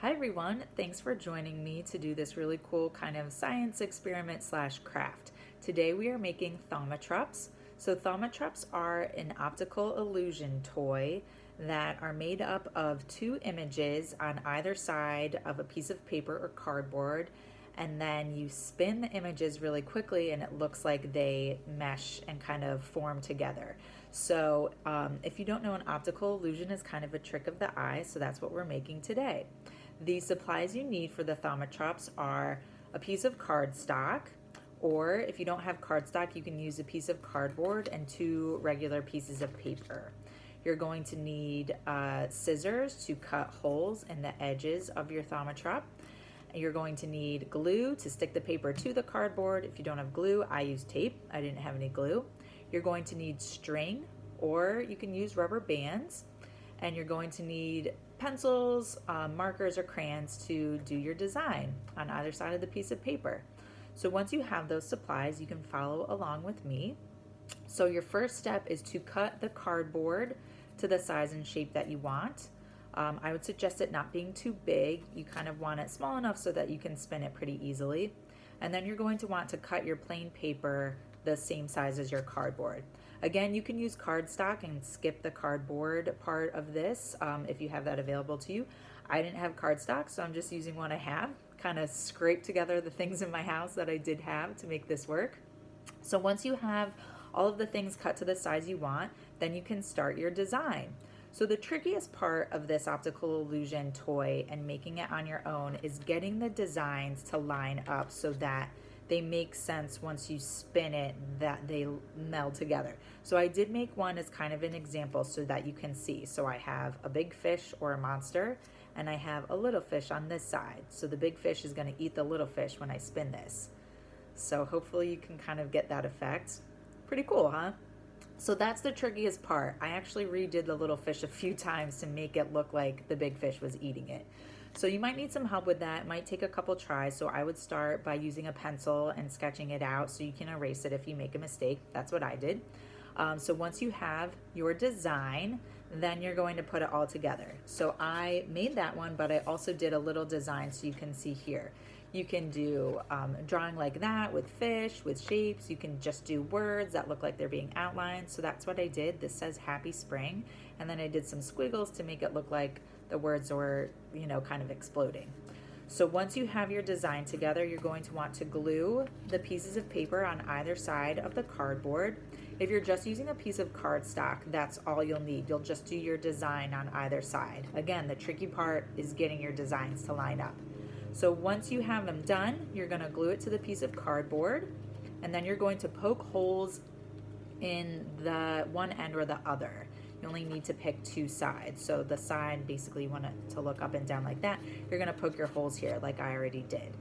Hi everyone, thanks for joining me to do this really cool kind of science experiment slash craft. Today we are making thaumatropes. So thaumatropes are an optical illusion toy that are made up of two images on either side of a piece of paper or cardboard, and then you spin the images really quickly and it looks like they mesh and kind of form together. So if you don't know, an optical illusion is kind of a trick of the eye, so that's what we're making today. The supplies you need for the thaumatropes are a piece of cardstock, or if you don't have cardstock, you can use a piece of cardboard and two regular pieces of paper. You're going to need scissors to cut holes in the edges of your thaumatrope. You're going to need glue to stick the paper to the cardboard. If you don't have glue, I use tape. I didn't have any glue. You're going to need string, or you can use rubber bands. And you're going to need pencils, markers, or crayons to do your design on either side of the piece of paper. So once you have those supplies, you can follow along with me. So your first step is to cut the cardboard to the size and shape that you want. I would suggest it not being too big. You kind of want it small enough so that you can spin it pretty easily. And then you're going to want to cut your plain paper the same size as your cardboard. Again, you can use cardstock and skip the cardboard part of this if you have that available to you. I didn't have cardstock, so I'm just using what I have. Kind of scraped together the things in my house that I did have to make this work. So once you have all of the things cut to the size you want, then you can start your design. So the trickiest part of this optical illusion toy and making it on your own is getting the designs to line up so that they make sense once you spin it, that they meld together. So I did make one as kind of an example so that you can see. So I have a big fish or a monster, and I have a little fish on this side. So the big fish is going to eat the little fish when I spin this. So hopefully you can kind of get that effect. Pretty cool, huh? So that's the trickiest part. I actually redid the little fish a few times to make it look like the big fish was eating it. So you might need some help with that. It might take a couple tries. So I would start by using a pencil and sketching it out so you can erase it if you make a mistake. That's what I did. So once you have your design, then you're going to put it all together. So I made that one, but I also did a little design so you can see here. You can do drawing like that with fish, with shapes. You can just do words that look like they're being outlined. So that's what I did. This says Happy Spring. And then I did some squiggles to make it look like the words were, kind of exploding. So once you have your design together, you're going to want to glue the pieces of paper on either side of the cardboard. If you're just using a piece of cardstock, that's all you'll need. You'll just do your design on either side. Again, the tricky part is getting your designs to line up. So once you have them done, you're going to glue it to the piece of cardboard, and then you're going to poke holes in the one end or the other. You only need to pick two sides. So the side, basically you want it to look up and down like that. You're going to poke your holes here like I already did.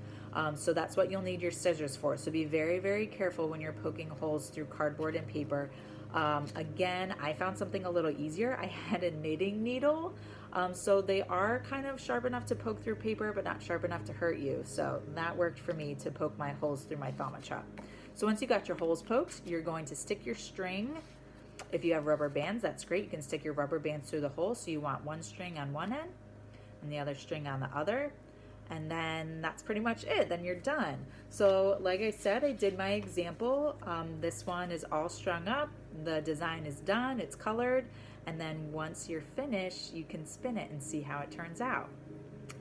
So that's what you'll need your scissors for. So be very, very careful when you're poking holes through cardboard and paper. Again, I found something a little easier. I had a knitting needle. So they are kind of sharp enough to poke through paper, but not sharp enough to hurt you. So that worked for me to poke my holes through my thaumatrope. So once you got your holes poked, you're going to stick your string. If you have rubber bands, that's great. You can stick your rubber bands through the hole. So you want one string on one end and the other string on the other. And then that's pretty much it. Then you're done. So like I said, I did my example. This one is all strung up. The design is done. It's colored. And then once you're finished, you can spin it and see how it turns out.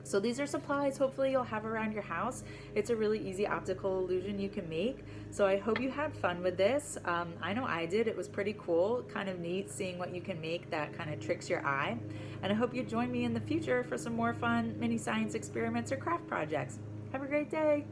So these are supplies hopefully you'll have around your house. It's a really easy optical illusion you can make. So I hope you had fun with this. I know I did. It was pretty cool, kind of neat seeing what you can make that kind of tricks your eye. And I hope you join me in the future for some more fun mini science experiments or craft projects. Have a great day.